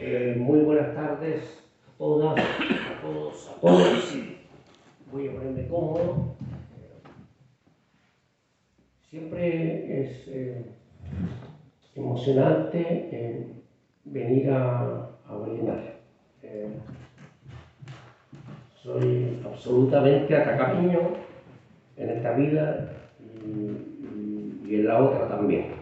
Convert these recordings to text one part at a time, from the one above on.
Muy buenas tardes a todas, a todos, a todos. Voy a ponerme cómodo. Siempre es emocionante venir a Vallenar. Soy absolutamente atacameño en esta vida y en la otra también.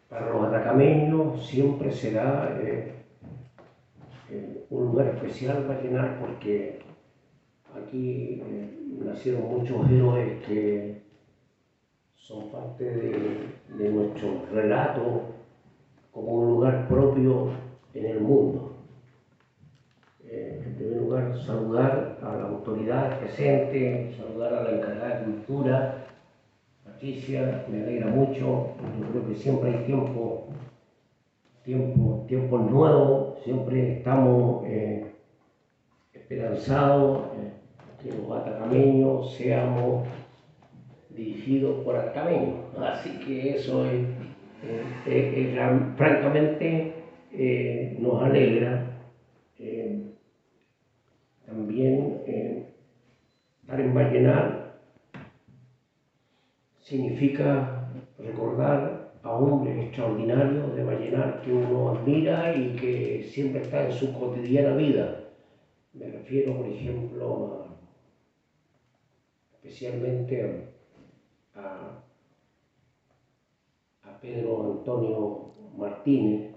Para los atacameños siempre será un lugar especial Vallenar, porque aquí nacieron muchos héroes que son parte de nuestro relato como un lugar propio en el mundo. En primer lugar, saludar a la autoridad presente, saludar a la encargada de Cultura, Patricia. Me alegra mucho. Yo creo que siempre hay tiempos nuevos, siempre estamos esperanzados que los atacameños seamos dirigidos por atacameños. Así que eso francamente nos alegra. También estar en Vallenar significa recordar a hombres extraordinarios de Vallenar que uno admira y que siempre está en su cotidiana vida. Me refiero, por ejemplo, especialmente a Pedro Antonio Martínez.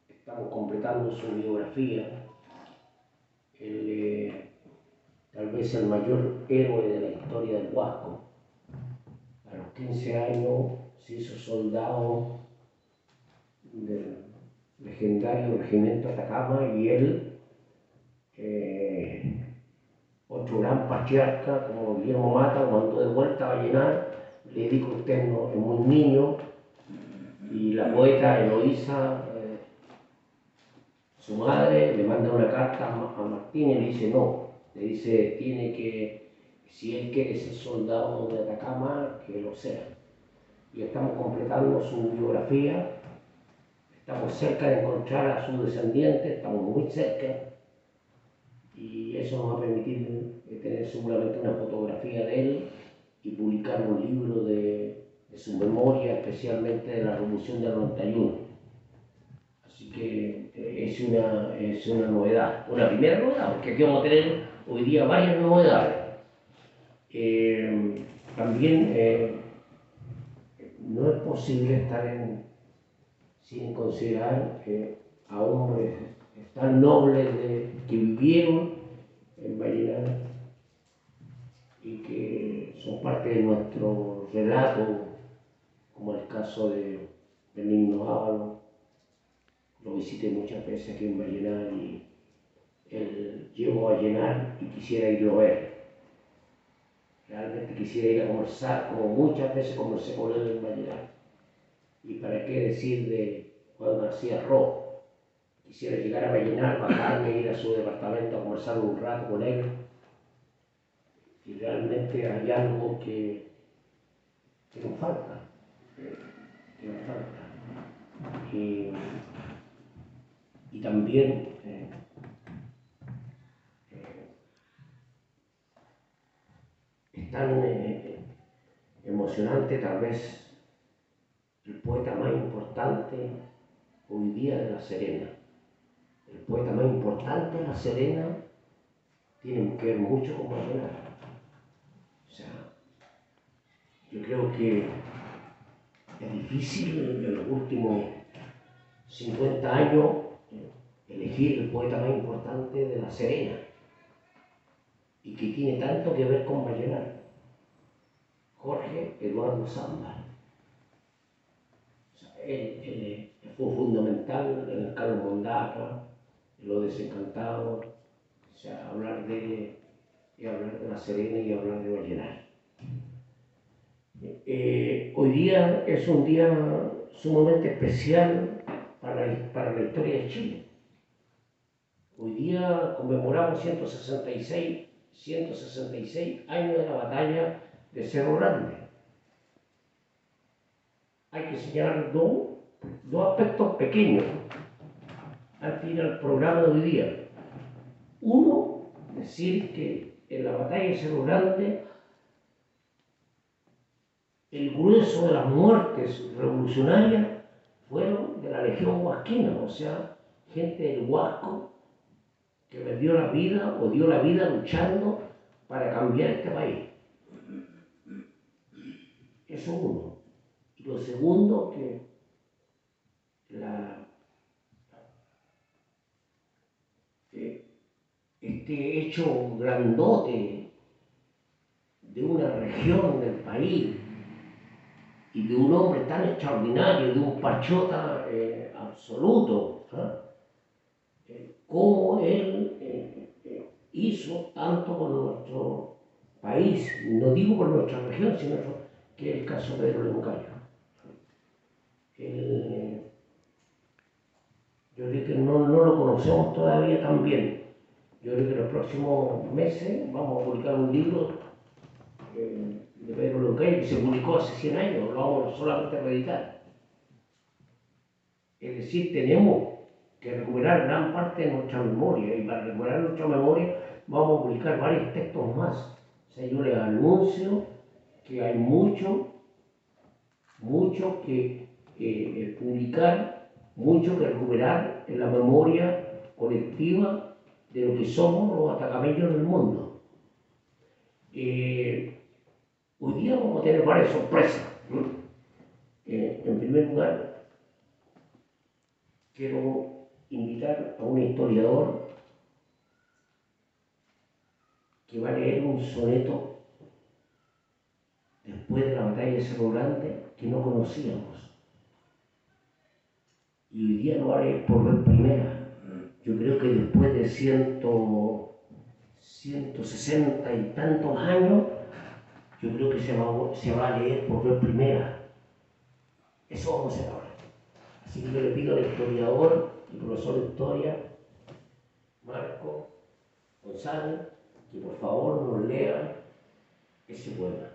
Estamos completando su biografía. Él, tal vez el mayor héroe de la historia del Huasco. A los 15 años se hizo soldado del legendario regimiento Atacama, y él, otro gran patriarca como Guillermo Mata, lo mandó de vuelta a Vallenar. Le dijo: usted no es muy niño. Y la poeta Eloísa, su madre, le manda una carta a Martín y le dice no. Le dice, si él quiere ser soldado de Atacama, que lo sea. Y estamos completando su biografía. Estamos cerca de encontrar a sus descendientes, estamos muy cerca. Y eso nos va a permitir tener seguramente una fotografía de él y publicar un libro de su memoria, especialmente de la Revolución del 91. Así que es una novedad, una primera novedad, porque aquí vamos a tener hoy día varias novedades. También no es posible estar sin considerar a hombres tan nobles que vivieron en Vallenar y que son parte de nuestro relato, como el caso de Benigno Ávalo. Lo visité muchas veces aquí en Vallenar y él llegó a Vallenar y quisiera irlo a ver. Realmente quisiera ir a conversar, como muchas veces conversé con él en Vallenar. Y para qué decir de Juan García Rojo. Quisiera llegar a Vallenar, bajarme, ir a su departamento a conversar un rato con él. Y realmente hay algo que nos falta. Y también es tan emocionante, tal vez el poeta más importante hoy día de La Serena. El poeta más importante de La Serena tiene que ver mucho con Vallenar. O sea, yo creo que es difícil en los últimos 50 años elegir el poeta más importante de La Serena y que tiene tanto que ver con Vallenar: Jorge Eduardo Zamba. O sea, él fue fundamental en el Carlos Mondaca, en Los Desencantados. O sea, hablar de él y hablar de La Serena y hablar de Vallenar. Hoy día es un día sumamente especial para la historia de Chile. Hoy día conmemoramos 166 años de la batalla de Cerro Grande. hay que señalar dos aspectos pequeños al fin del programa de hoy día. Uno, decir que en la batalla de Cerro Grande el grueso de las muertes revolucionarias fueron de la Legión Huasquina, o sea, gente del Huasco que perdió la vida o dio la vida luchando para cambiar este país. Eso uno. Y lo segundo, que este hecho grandote de una región del país y de un hombre tan extraordinario, de un patriota absoluto, como él hizo tanto por nuestro país, no digo por nuestra región, sino que es el caso de Pedro Leoncayo. Yo creo que no lo conocemos todavía tan bien. Yo creo que en los próximos meses vamos a publicar un libro de Pedro Leoncayo que se publicó hace 100 años, lo vamos solamente a reeditar. Es decir, tenemos que recuperar gran parte de nuestra memoria, y para recuperar nuestra memoria vamos a publicar varios textos más. O sea, yo les anuncio que hay mucho que publicar, mucho que recuperar en la memoria colectiva de lo que somos los atacameños del mundo. Hoy día vamos a tener varias sorpresas. En primer lugar, quiero invitar a un historiador que va a leer un soneto después de la batalla de Cerro Grande que no conocíamos. Y hoy día lo va a leer por vez primera. Yo creo que después de 160 y tantos años, yo creo que se va a leer por vez primera. Eso vamos a hacer ahora. Así que yo le pido al historiador y profesor de historia, Marco González, que por favor nos lea ese poema.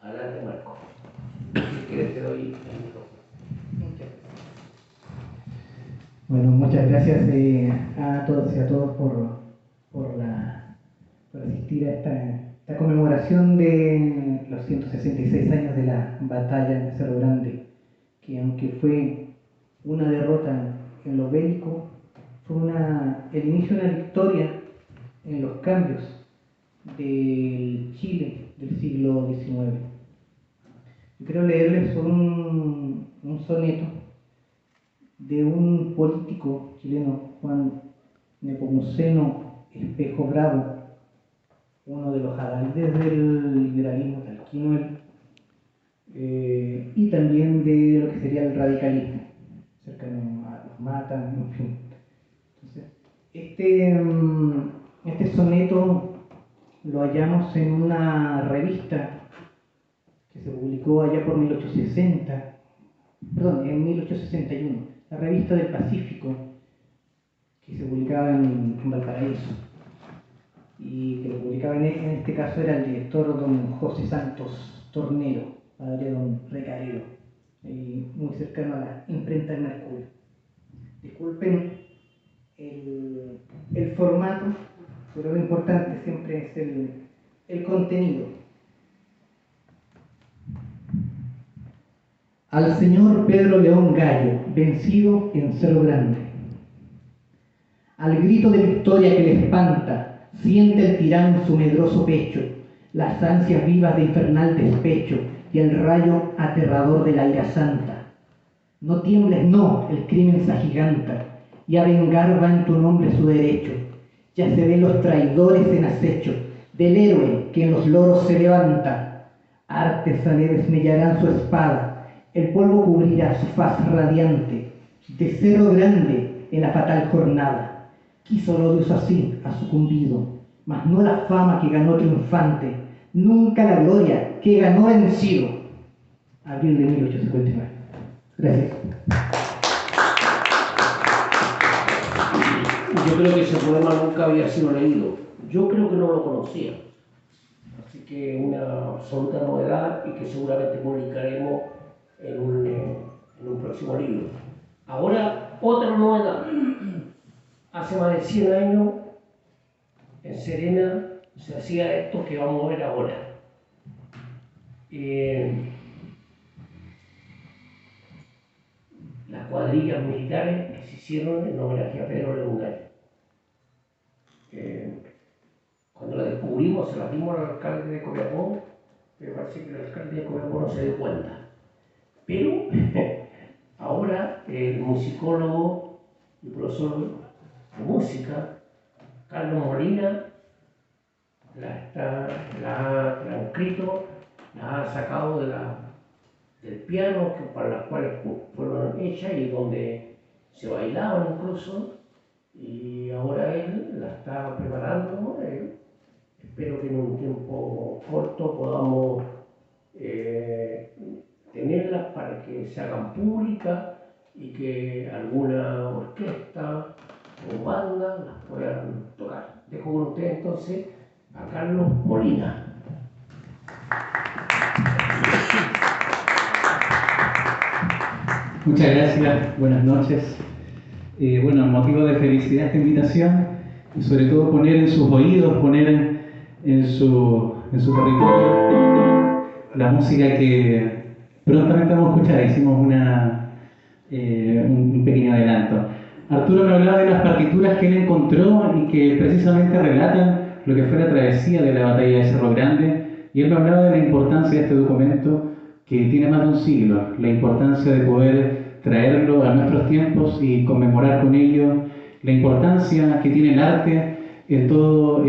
Adelante, Marco. Si quieres te doy el micrófono. Bueno, muchas gracias a todos y a todas por asistir a esta conmemoración de los 166 años de la batalla de Cerro Grande, que aunque fue una derrota en lo bélico, fue el inicio de una victoria en los cambios del Chile del siglo XIX. Yo quiero leerles un soneto de un político chileno, Juan Nepomuceno Espejo Bravo, uno de los adalides del liberalismo talquino, y también de lo que sería el radicalismo, cercano a los Mata, en fin. Entonces, este soneto lo hallamos en una revista que se publicó allá por 1861, la revista del Pacífico, que se publicaba en Valparaíso, y que lo publicaba en este caso era el director don José Santos Tornero, padre de don Recarero, muy cercano a la imprenta del Mercurio. Disculpen el formato, pero lo importante siempre es el contenido. Al señor Pedro León Gallo, vencido en Cerro Grande. Al grito de victoria que le espanta, siente el tirano en su medroso pecho, las ansias vivas de infernal despecho y el rayo aterrador de la ira santa. No tiembles, no, el crimen se agiganta, y a vengar va en tu nombre su derecho. Ya se ven los traidores en acecho, del héroe que en los loros se levanta. Artes aleves mellarán su espada, el polvo cubrirá su faz radiante, de Cerro Grande en la fatal jornada. Quiso el odio así, ha sucumbido, mas no la fama que ganó triunfante, nunca la gloria que ganó vencido. Abril de 1859. Gracias. Yo creo que ese poema nunca había sido leído. Yo creo que no lo conocía. Así que una absoluta novedad y que seguramente publicaremos en un próximo libro. Ahora, otra novedad. Hace más de 100 años, en Serena, se hacía esto que vamos a ver ahora. Las cuadrillas militares que se hicieron en homenaje a Pedro León Gallo. Cuando la descubrimos, se la dimos al alcalde de Copiapó, me parece que el alcalde de Copiapó no se dio cuenta. Pero ahora el musicólogo y profesor de música, Carlos Molina, la ha transcrito, la ha sacado del piano para las cuales fueron hechas y donde se bailaban incluso, y ahora él la está preparando. Espero que en un tiempo corto podamos tenerlas para que se hagan públicas y que alguna orquesta o banda las puedan tocar. Dejo con ustedes entonces a Carlos Molina. Muchas gracias, buenas noches. Bueno, motivo de felicidad esta invitación y sobre todo poner en sus oídos, poner en su territorio la música que prontamente vamos a escuchar. Hicimos un pequeño adelanto. Arturo me hablaba de las partituras que él encontró y que precisamente relatan lo que fue la travesía de la batalla de Cerro Grande, y él me hablaba de la importancia de este documento que tiene más de un siglo, la importancia de poder traerlo a nuestros tiempos y conmemorar con ello, la importancia que tiene el arte en toda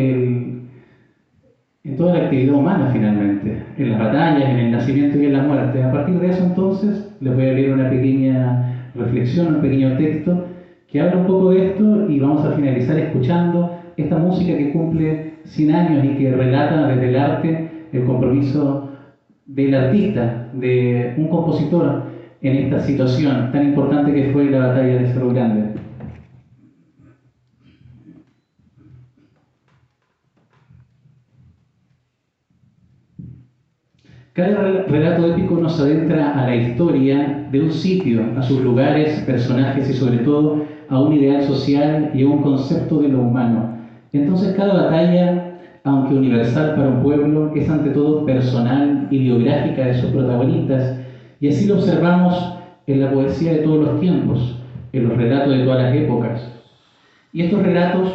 la actividad humana finalmente, en las batallas, en el nacimiento y en la muerte. A partir de eso entonces les voy a leer una pequeña reflexión, un pequeño texto que habla un poco de esto, y vamos a finalizar escuchando esta música que cumple 100 años y que relata desde el arte el compromiso del artista, de un compositor en esta situación tan importante que fue la batalla de Cerro Grande. Cada relato épico nos adentra a la historia de un sitio, a sus lugares, personajes y sobre todo a un ideal social y a un concepto de lo humano. Entonces cada batalla, aunque universal para un pueblo, es ante todo personal y biográfica de sus protagonistas, y así lo observamos en la poesía de todos los tiempos, en los relatos de todas las épocas. Y estos relatos,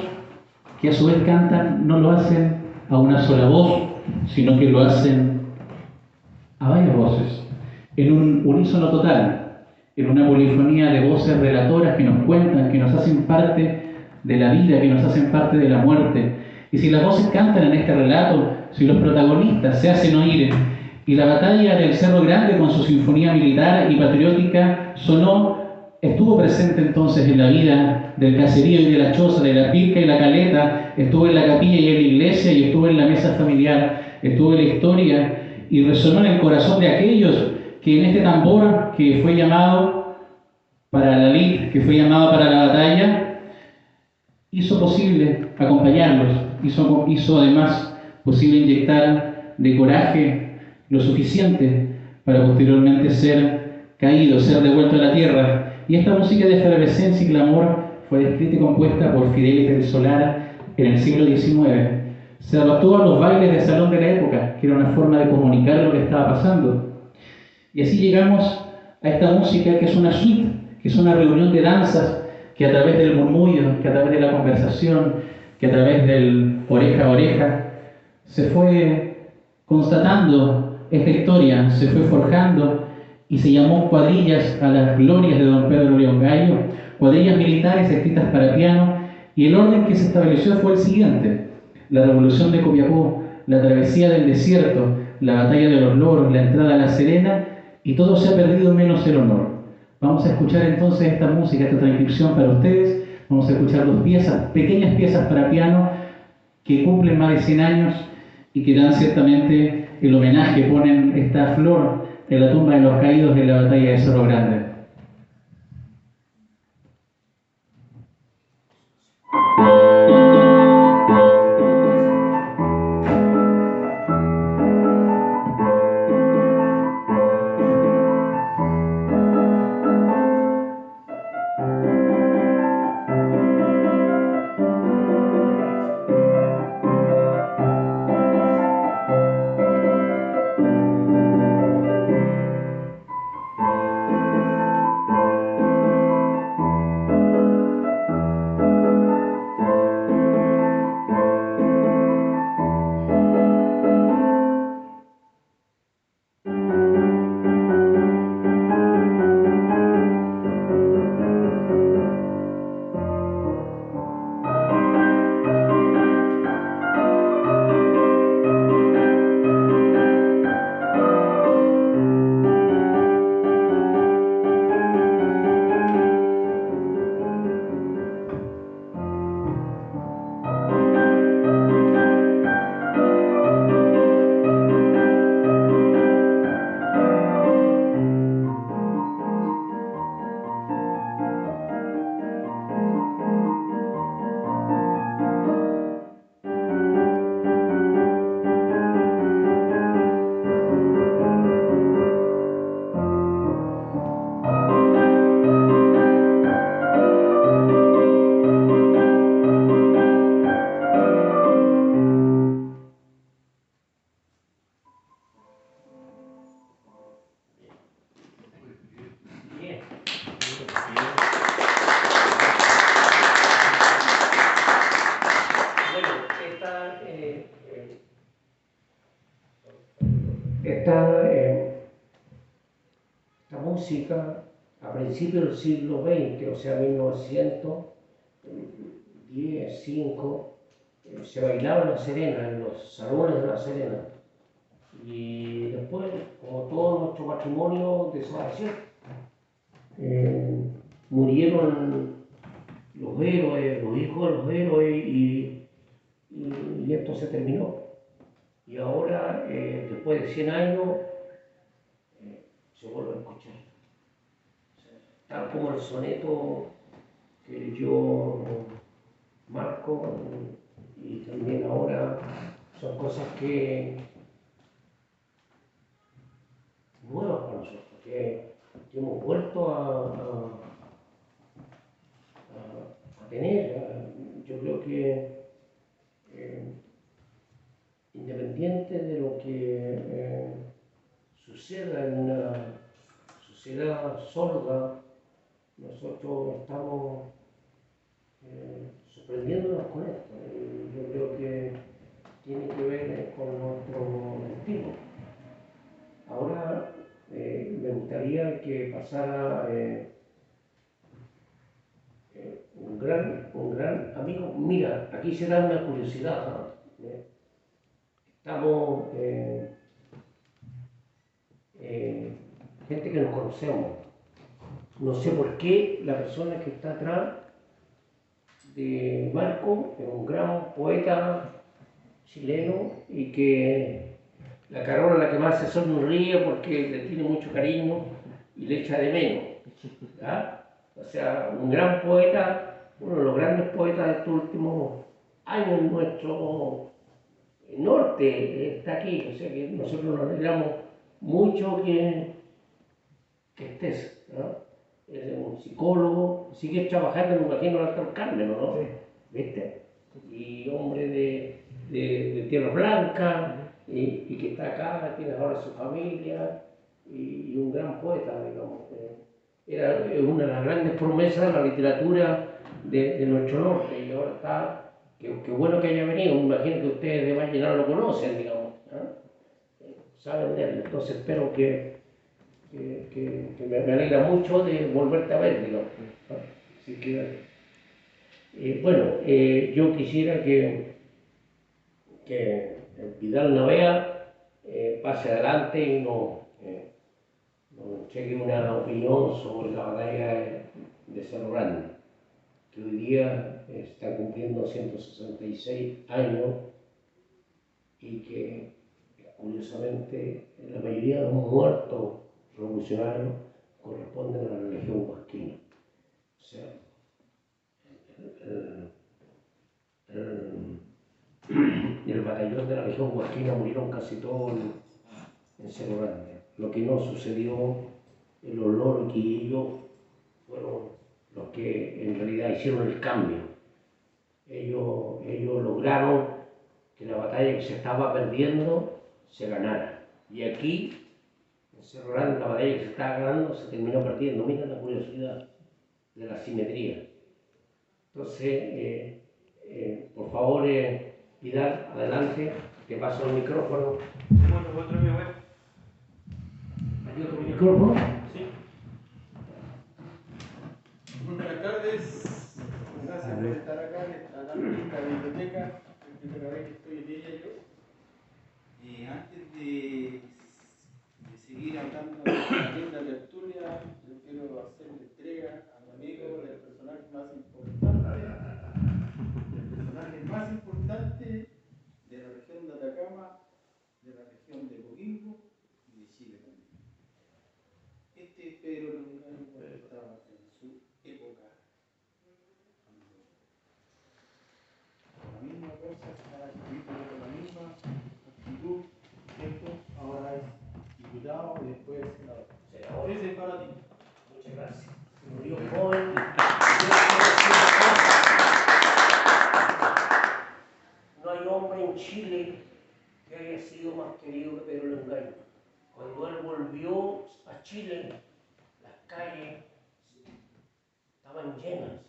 que a su vez cantan, no lo hacen a una sola voz, sino que lo hacen a varias voces, en un unísono total, en una polifonía de voces relatoras que nos cuentan, que nos hacen parte de la vida, que nos hacen parte de la muerte. Y si las voces cantan en este relato, si los protagonistas se hacen oír, y la batalla del Cerro Grande con su sinfonía militar y patriótica estuvo presente entonces en la vida del caserío y de la choza, de la pirca y la caleta, estuvo en la capilla y en la iglesia, y estuvo en la mesa familiar, estuvo en la historia, y resonó en el corazón de aquellos que en este tambor que fue llamado para la lid, que fue llamado para la batalla, hizo posible acompañarlos, hizo además posible inyectar de coraje lo suficiente para posteriormente ser caído, ser devuelto a la tierra. Y esta música de efervescencia y clamor fue escrita y compuesta por Fidelis del Solara en el siglo XIX. Se adaptó a los bailes de salón de la época, que era una forma de comunicar lo que estaba pasando. Y así llegamos a esta música que es una suite, que es una reunión de danzas, que a través del murmullo, que a través de la conversación, que a través del oreja a oreja, se fue constatando esta historia, se fue forjando y se llamó Cuadrillas a las glorias de don Pedro León Gallo, cuadrillas militares escritas para piano, y el orden que se estableció fue el siguiente: la revolución de Copiapó, la travesía del desierto, la batalla de los loros, la entrada a La Serena, y todo se ha perdido menos el honor. Vamos a escuchar entonces esta música, esta transcripción para ustedes. Vamos a escuchar dos piezas, pequeñas piezas para piano, que cumplen más de 100 años y que dan ciertamente el homenaje, ponen esta flor en la tumba de los caídos de la batalla de Cerro Grande. música a principios del siglo XX, o sea, 1910, 5, se bailaba en La Serena, en los salones de La Serena. Y después, como todo nuestro patrimonio, desapareció. Murieron los héroes, los hijos de los héroes, y esto se terminó. Y ahora, después de 100 años, se vuelve a escuchar. O sea, tal como el soneto que yo marco, y también ahora son cosas nuevas para nosotros, que hemos vuelto a tener. Yo creo que independiente de lo que suceda en una sociedad sorda, nosotros estamos sorprendiéndonos con esto. Yo creo que tiene que ver con nuestro destino. Ahora me gustaría que pasara un gran amigo. Mira, aquí se da una curiosidad, ¿no? Estamos gente que nos conocemos. No sé por qué la persona que está atrás de Marco es un gran poeta chileno, y que la Carola la que más se sonríe porque le tiene mucho cariño y le echa de menos. ¿Ya? O sea, un gran poeta, uno de los grandes poetas de estos últimos años en nuestro norte, está aquí. O sea que nosotros nos alegramos mucho que estés, ¿no? Es un psicólogo, sigue trabajando, me imagino, en Alto Carmen, ¿no? Sí. ¿Viste? Y hombre de Tierra Blanca, y que está acá, tiene ahora su familia, y un gran poeta, digamos. Era una de las grandes promesas de la literatura de nuestro norte, y ahora está, qué bueno que haya venido. Me imagino que ustedes de Vallenar lo conocen, digamos, ¿eh? Saben de él. Entonces espero que me alegra mucho de volverte a ver, digamos. Así que, bueno, yo quisiera que Vidal Navea pase adelante y nos cheque una opinión sobre la batalla de Cerro Grande, que hoy día está cumpliendo 166 años, y que curiosamente la mayoría de los muertos revolucionarios corresponden a la Legión Huasquina. O sea, en el batallón de la Legión Huasquina murieron casi todos en Cerro Grande. Lo que no sucedió en los loros, que ellos fueron los que en realidad hicieron el cambio. Ellos lograron que la batalla que se estaba perdiendo se ganara. Y aquí, en Cerro Grande, la batalla que se estaba ganando se terminó perdiendo. Mira la curiosidad de la simetría. Entonces, por favor, Vidal, adelante, te paso el micrófono. ¿Hay otro micrófono? Sí. Buenas tardes. Gracias por estar acá en la linda biblioteca. Es la primera vez que estoy en ella yo. Antes de seguir hablando de la linda tertulia, yo quiero hacerle entrega a mi amigo del personaje más importante de la región de Atacama, de la región de Coquimbo y de Chile también. Este Pedro Longayo estaba en su época. La misma cosa, estaba escrito con la misma actitud, ¿cierto? Ahora es diputado y después senador. Ese es para ti. Muchas gracias. Murió joven. No hay hombre en Chile que haya sido más querido que Pedro Longayo. Cuando él volvió a Chile, las calles estaban llenas.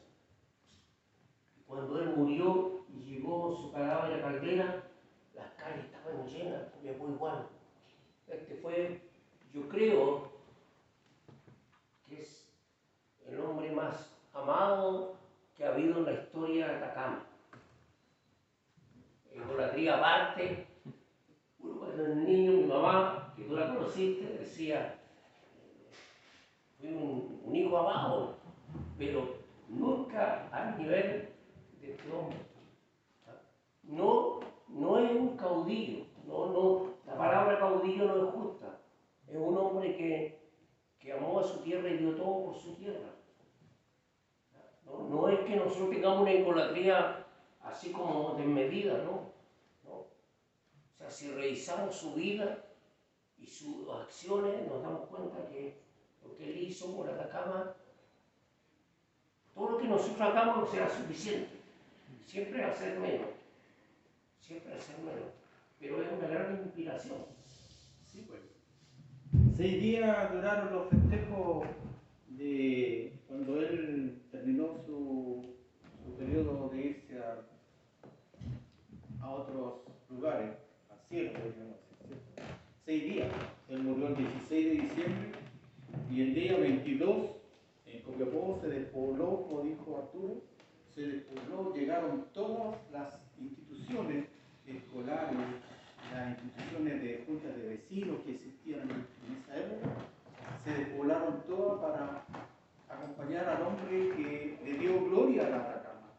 Cuando él murió y llegó su cadáver a Caldera, las calles estaban llenas, me fue igual. Este fue, yo creo, ha habido en la historia de Atacama. Idolatría aparte. Cuando era niño, mi mamá, que tú la conociste, decía, fui un hijo amado, pero nunca al nivel de este hombre. No, no es un caudillo, la palabra caudillo no es justa. Es un hombre que amó a su tierra y dio todo por su tierra. No es que nosotros tengamos una idolatría así como desmedida, ¿no? O sea, si revisamos su vida y sus acciones, nos damos cuenta que lo que él hizo por Atacama, todo lo que nosotros hagamos no será suficiente. Siempre hacer menos. Siempre hacer menos. Pero es una gran inspiración. Sí, pues. 6 días duraron los festejos de cuando él terminó su periodo de irse a otros lugares, al cielo, digamos así, ¿cierto? 6 días. Él murió el 16 de diciembre y el día 22 en Copiapó se despobló, como dijo Arturo, se despobló, llegaron todas las instituciones escolares, las instituciones de juntas de vecinos que existían en esa época, se despoblaron todas para acompañar al hombre que le dio gloria a la Atacama.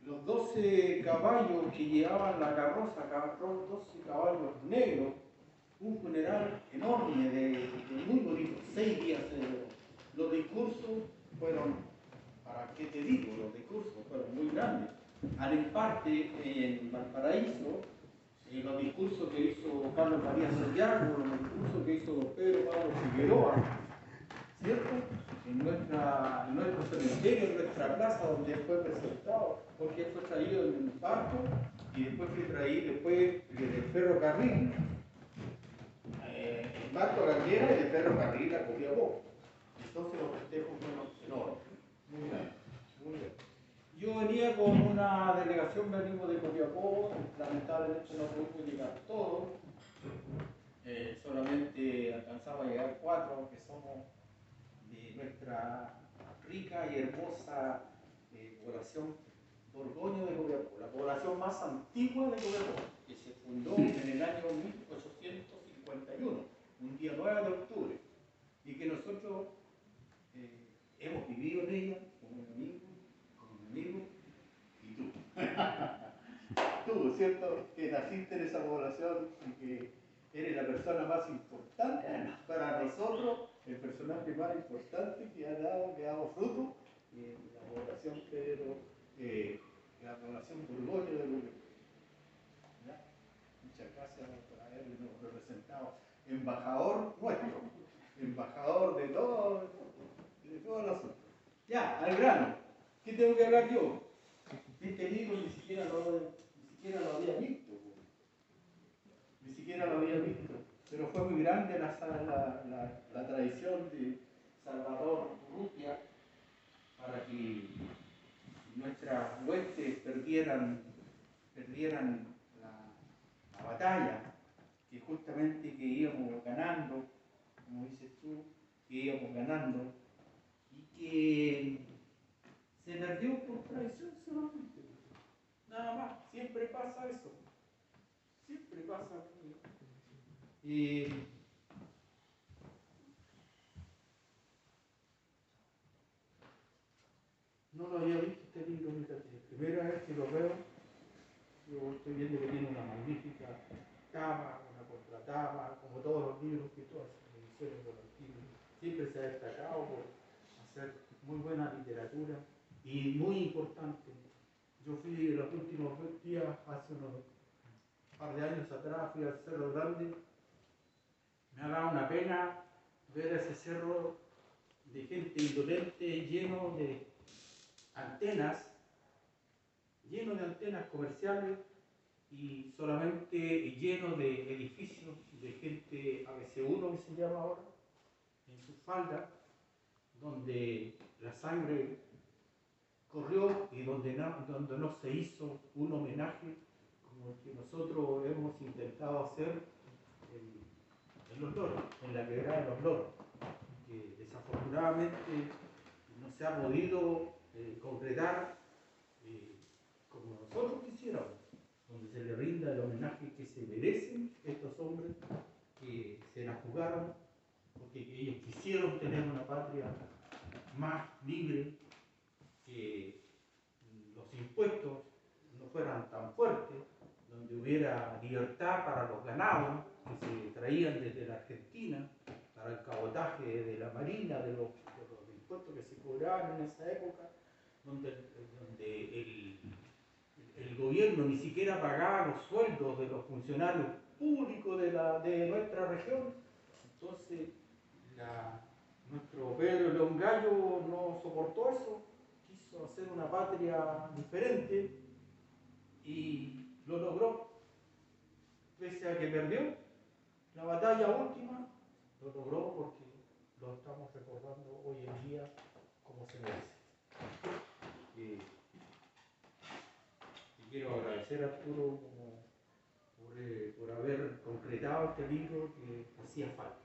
Los 12 caballos que llevaban la carroza, 12 caballos negros, un funeral enorme, de muy bonito, 6 días se celebró. Los discursos fueron, ¿para qué te digo? Los discursos fueron muy grandes. Al emparte en Valparaíso, los discursos que hizo Carlos María Santiago, los discursos que hizo don Pedro Pablo Figueroa, ¿cierto? En nuestro cementerio, en nuestra plaza donde fue presentado, porque él fue traído en un barco y después fue traído del ferrocarril, el barco a Gandera y del ferrocarril a Copiapó. Entonces los festejos fueron enormes, muy grandes, muy grandes. Yo venía con una delegación, venimos de Copiapó, lamentablemente no pudimos llegar todos, solamente alcanzamos a llegar 4, que somos de nuestra rica y hermosa población Borgoño de Copiapó, la población más antigua de Copiapó, que se fundó en el año 1851, un día 9 de octubre, y que nosotros hemos vivido en ella como un amigo, y tú. Tú, ¿cierto? Que naciste en esa población y que eres la persona más importante para nosotros, el personaje más importante que ha dado fruto en la población la población Borgoño de Lugo. Muchas gracias por habernos representado. Embajador nuestro, embajador de todo el asunto. Ya, al grano. ¿Qué tengo que hablar yo? Este libro ni siquiera lo había visto. Ni siquiera lo había visto. Pero fue muy grande la tradición de Salvador Urrutia para que nuestras huestes perdieran la batalla, que justamente que íbamos ganando, como dices tú, que íbamos ganando, y que se perdió por traición solamente. Nada más, siempre pasa eso. Siempre pasa. No lo había visto este libro, fíjate. Primera vez que lo veo, yo estoy viendo que tiene una magnífica tapa, una contratapa, como todos los libros que todas las ediciones de los libros. Siempre se ha destacado por hacer muy buena literatura y muy importante. Yo fui en los últimos días, hace unos par de años atrás, fui al Cerro Grande. Me ha dado una pena ver ese cerro de gente indolente, lleno de antenas comerciales y solamente lleno de edificios de gente ABC1 que se llama ahora, en su falda, donde la sangre corrió y donde no se hizo un homenaje como el que nosotros hemos intentado hacer en Los Loros, en la quebrada de Los Loros, que desafortunadamente no se ha podido concretar como nosotros quisiéramos, donde se le rinda el homenaje que se merecen estos hombres que se la jugaron, porque ellos quisieron tener una patria más libre, que los impuestos no fueran tan fuertes, donde hubiera libertad para los ganados que se traían desde la Argentina, para el cabotaje de la Marina, de los impuestos que se cobraban en esa época, donde el gobierno ni siquiera pagaba los sueldos de los funcionarios públicos de nuestra región. Entonces, nuestro Pedro León Gallo no soportó eso, quiso hacer una patria diferente y lo logró, pese a que perdió la batalla última, lo logró porque lo estamos recordando hoy en día como se merece. Y quiero agradecer a Arturo por haber concretado este libro que hacía falta.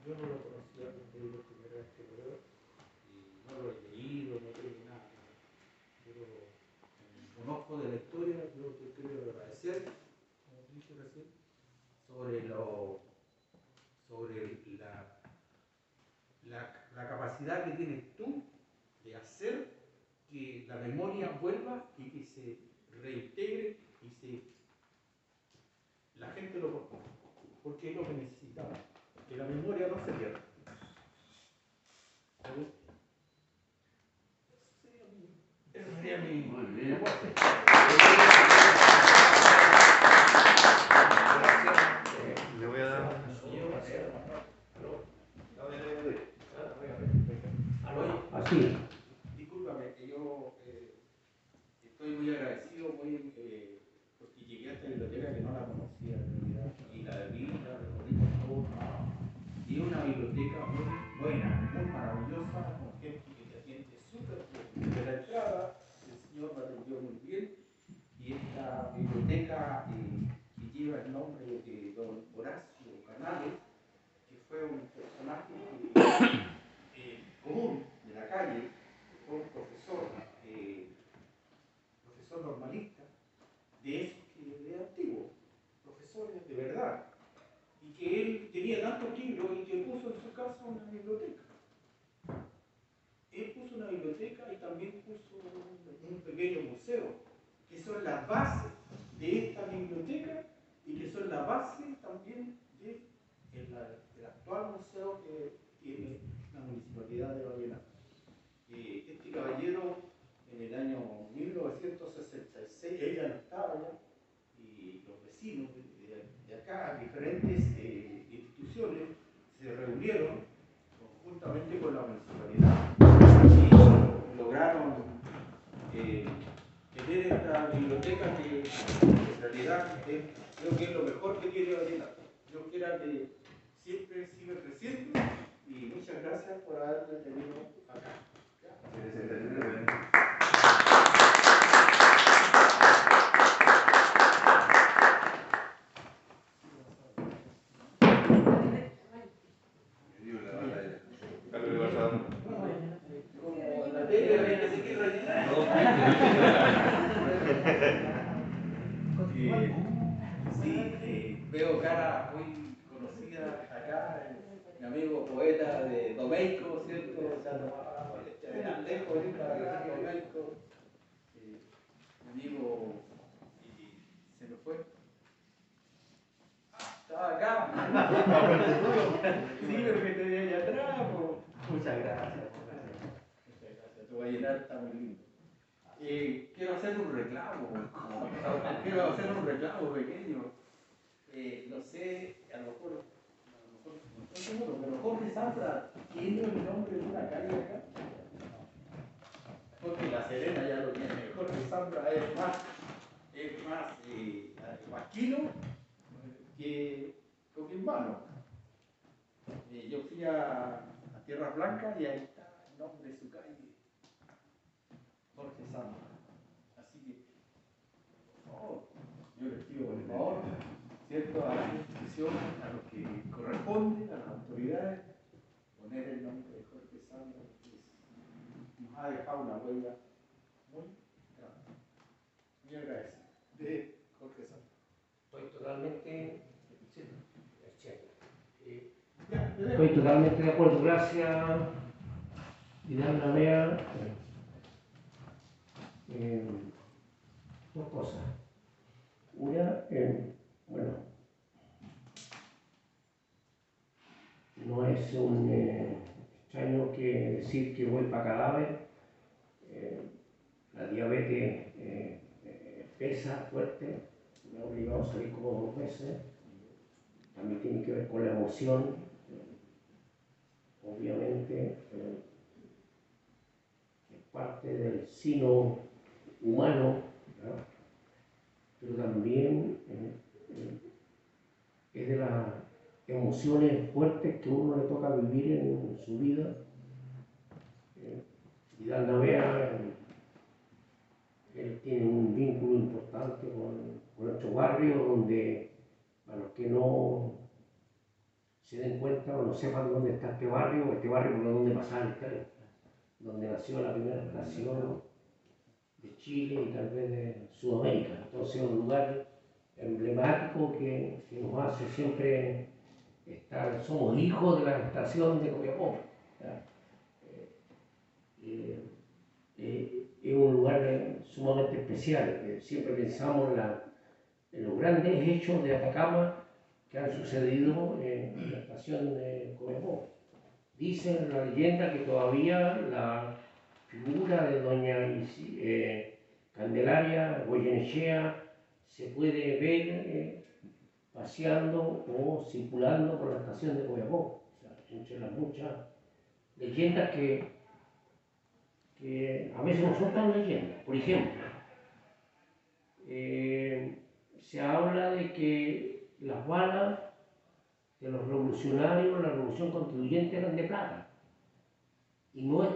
Yo no lo conocía, porque es la primera vez que lo veo, y no lo he leído, no tengo nada, pero conozco de la historia. Yo te quiero agradecer, como dije recién, sobre la capacidad que tienes tú de hacer que la memoria vuelva y que se reintegre y la gente lo conozca, porque es lo que necesitamos, que la memoria no se pierda. Eso sería mi... Muy bien. Le voy a dar. Así. Discúlpame, que yo estoy muy agradecido porque llegué a esta biblioteca que no la conocía en realidad, y la vi, la recorrí por todo, y es una biblioteca muy buena, muy maravillosa, con gente que te atiende súper bien. Desde la entrada, el señor me atendió muy bien, y esta biblioteca que lleva el nombre de don Horacio Canales, que fue un personaje común de la calle, fue un profesor normalista, de esos de antiguo, profesores de verdad, y que él tenía tantos libros y que puso en su casa una biblioteca. Él puso una biblioteca y también puso un pequeño museo, que son las bases de esta biblioteca y que son la base también del actual museo que tiene la Municipalidad de Vallenar. Este caballero, en el año 1966, ella no estaba ya, y los vecinos de acá, diferentes instituciones, se reunieron conjuntamente con la municipalidad y lograron tener esta biblioteca que en realidad creo que es lo mejor que tiene Vallenar. Yo quiero que siempre siga creciendo, y muchas gracias por haberme tenido acá. Como la tele, que se quiere rellenar. Sí, veo caras muy conocidas acá. Mi amigo poeta de Domeico, ¿cierto? Tan lejos de ir para acá, Domeico. Mi amigo, se me fue. Estaba acá. Sí, pero que te vi allá atrás. Muchas gracias. Muchas gracias. Tu Vallenar está muy lindo. Quiero hacer un reclamo. Quiero hacer un reclamo pequeño. No sé, a lo mejor no estoy seguro, pero Jorge Zambra tiene el nombre de una calle acá. Porque La Serena ya lo tiene. Jorge Zambra es más vasquino que coquimbano. Yo fui a Tierras Blancas y ahí está el nombre de su calle, Jorge Zambra. Así que, por favor, yo les pido por favor, ¿cierto?, a las instituciones, a los que corresponden, a las autoridades, poner el nombre de Jorge Zambra, que es ha dejado una huella muy grande. Muy agradecido. De Jorge Santos. Estoy totalmente, sí, Ya, estoy totalmente de acuerdo. Gracias, Vidal Navea. Dos cosas. Una, bueno, no es un extraño que decir que voy para cadáver. La diabetes pesa fuerte, me ha obligado a salir como 2 veces. También tiene que ver con la emoción, obviamente, es parte del sino humano, ¿verdad? Pero también es de las emociones fuertes que uno le toca vivir en su vida. Vidal Navea, él tiene un vínculo importante con nuestro barrio, donde a los que no se den cuenta o no sepan dónde está este barrio por donde pasaba el tren, donde nació la primera estación de Chile y tal vez de Sudamérica. Entonces es un lugar emblemático que nos hace siempre estar, somos hijos de la estación de Copiapó. Es un lugar sumamente especial. Siempre pensamos en los grandes hechos de Atacama que han sucedido en la estación de Copiapó. Dice la leyenda que todavía la figura de doña Candelaria Goyenechea se puede ver paseando o circulando por la estación de Copiapó. O sea, entre las muchas leyendas que a veces no son tan leyendas. Por ejemplo, se habla de que las balas de los revolucionarios en la revolución constituyente eran de plata. Y no es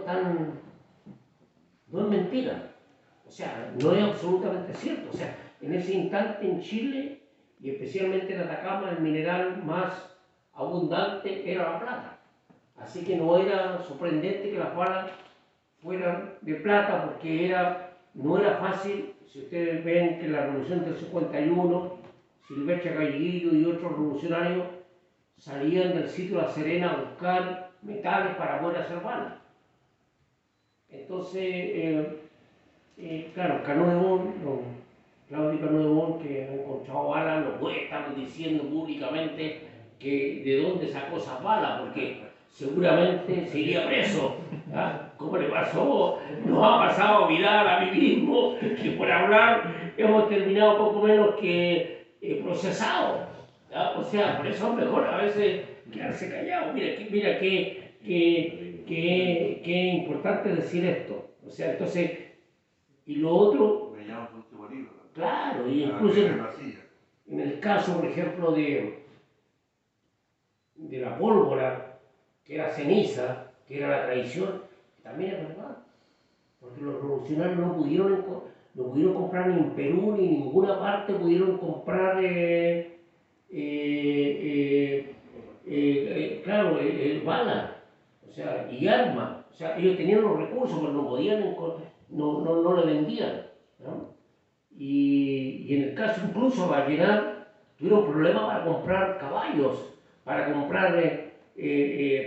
mentira. O sea, no es absolutamente cierto. O sea, en ese instante en Chile, y especialmente en Atacama, el mineral más abundante era la plata. Así que no era sorprendente que las balas fueran de plata, porque no era fácil. Si ustedes ven que en la revolución del 51, Silvestre Galleguillo y otros revolucionarios salían del sitio de La Serena a buscar metales para poder hacer balas. Entonces, claro, Cano de Bon, Claudio Cano de Bon, que ha encontrado balas, no puede estar diciendo públicamente que de dónde sacó esas balas, porque seguramente se iría preso. ¿Ah? ¿Cómo le pasó? Nos ha pasado a Vidal, a mí mismo, que por hablar hemos terminado poco menos que procesados. ¿Ah? O sea, por eso es mejor a veces quedarse callado. Mira qué importante decir esto. O sea, entonces, y lo otro, Me llaman por tu marido. claro, y incluso en el caso, por ejemplo, de la pólvora, que era ceniza, que era la traición, también es verdad, porque los revolucionarios no pudieron comprar ni en Perú ni en ninguna parte pudieron comprar, claro, balas, o sea, y armas. O sea, ellos tenían los recursos, pero no podían, no le vendían, ¿no? Y en el caso incluso de Vallenar, tuvieron problemas para comprar caballos, para comprar,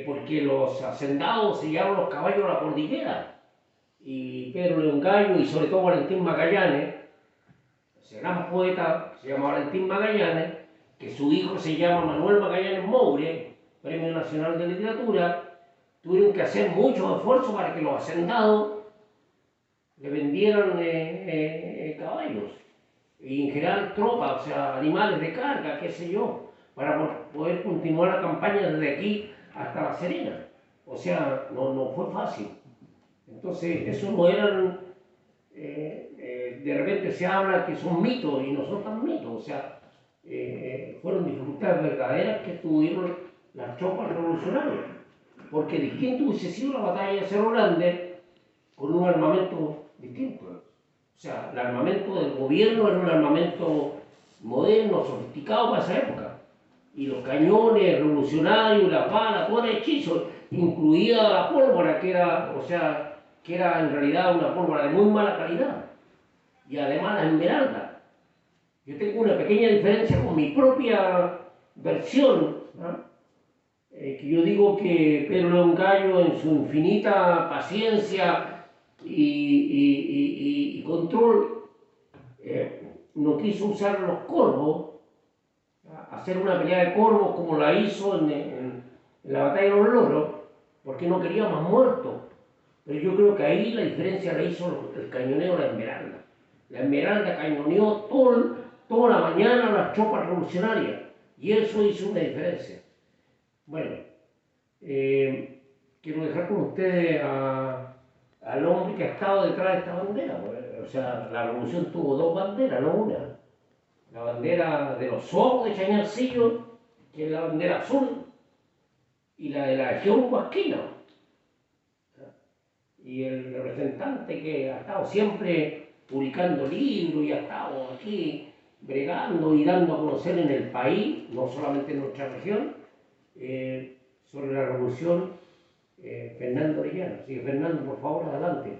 porque los hacendados se llevaban los caballos a la cordillera. Y Pedro León Gallo y sobre todo Valentín Magallanes, ese gran poeta que se llama Valentín Magallanes, que su hijo se llama Manuel Magallanes Moure, Premio Nacional de Literatura, tuvieron que hacer muchos esfuerzos para que los hacendados le vendieran caballos, y en general tropas, o sea, animales de carga, qué sé yo, para poder continuar la campaña desde aquí hasta La Serena. O sea, no fue fácil. Entonces, eso no eran, de repente se habla que son mitos, y no son tan mitos. O sea, fueron dificultades verdaderas que tuvieron las tropas revolucionarias. Porque distinto hubiese sido la batalla de Cerro Grande con un armamento distinto. O sea, el armamento del gobierno era un armamento moderno, sofisticado para esa época. Y los cañones revolucionarios, las balas, todo era hechizo, incluida la pólvora, que era, o sea, que era en realidad una pólvora de muy mala calidad, y además la esmeralda. Yo tengo una pequeña diferencia con mi propia versión, ¿no? Que yo digo que Pedro León Gallo, en su infinita paciencia y control, no quiso usar los corvos, hacer una pelea de corvos como la hizo en la batalla de los Loros, porque no quería más muertos. Pero yo creo que ahí la diferencia la hizo el cañoneo de la Esmeralda. La Esmeralda cañoneó toda la mañana las tropas revolucionarias, y eso hizo una diferencia. Bueno, quiero dejar con ustedes al hombre que ha estado detrás de esta bandera. O sea, la revolución tuvo dos banderas, no una. La bandera de los Somos de Chañarcillo, que es la bandera azul, y la de la región huasquina. Y el representante que ha estado siempre publicando libros y ha estado aquí bregando y dando a conocer en el país, no solamente en nuestra región, sobre la revolución, Fernando Orellana. Así que Fernando, por favor, adelante.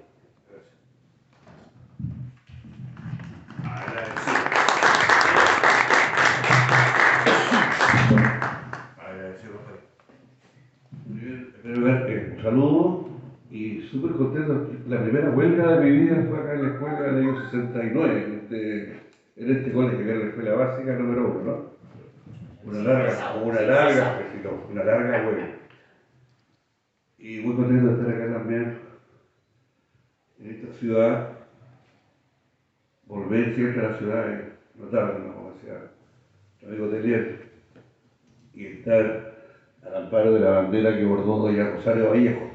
Agradecido, Rafael. En primer lugar, un saludo y súper contento. La primera huelga de mi vida fue acá en la escuela del año 69, en este colegio, que era la escuela básica número 1, ¿no? Una larga huelga. Y muy contento de estar acá también, en esta ciudad. Volver siempre a la ciudad es notable, ¿no? Como decía el amigo Telier, y estar al amparo de la bandera que bordó doña Rosario Vallejo.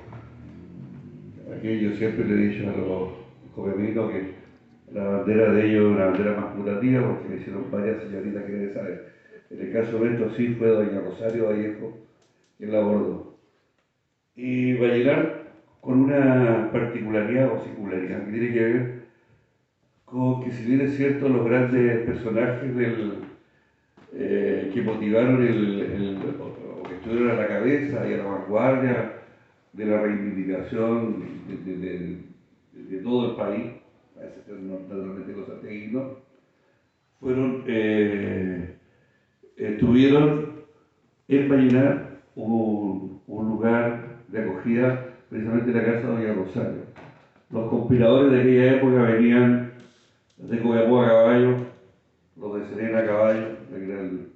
Yo siempre le he dicho a los jovencitos que la bandera de ellos es una bandera más curativa, porque le hicieron varias señoritas que deben saber. En el caso de esto sí fue doña Rosario Vallejo quien la bordó. Y va a llegar con una particularidad o singularidad que tiene que ver con que, si bien es cierto, los grandes personajes que motivaron o que estuvieron a la cabeza y a la vanguardia de la reivindicación de todo el país, a excepción naturalmente de los santiaguinos, estuvieron en Vallenar un lugar de acogida, precisamente la casa de doña Rosario. Los conspiradores de aquella época venían de Copiapó a caballo, los de Serena a caballo, que era el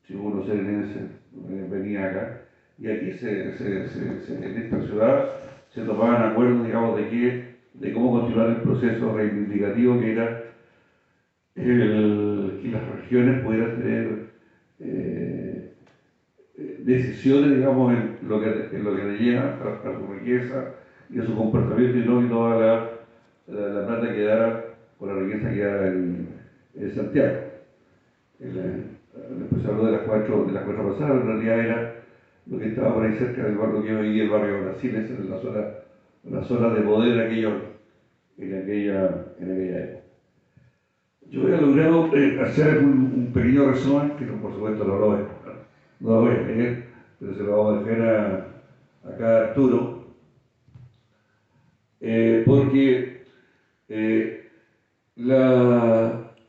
tribuno serenense, venía acá, y aquí en esta ciudad se tomaban acuerdos, digamos, de cómo continuar el proceso reivindicativo, que era que las regiones pudieran tener decisiones, digamos, en lo que le llega a su riqueza y a su comportamiento, y no que toda la plata quedara, o la riqueza quedara en Santiago. Después se habló de las cuatro pasadas, en realidad era lo que estaba por ahí cerca del barrio que hoy día el barrio Brasil, esa es la zona de poder en aquella época. Yo voy a lograr hacer un pequeño resumen, que por supuesto no lo voy a leer, pero se lo vamos a dejar acá a Arturo, porque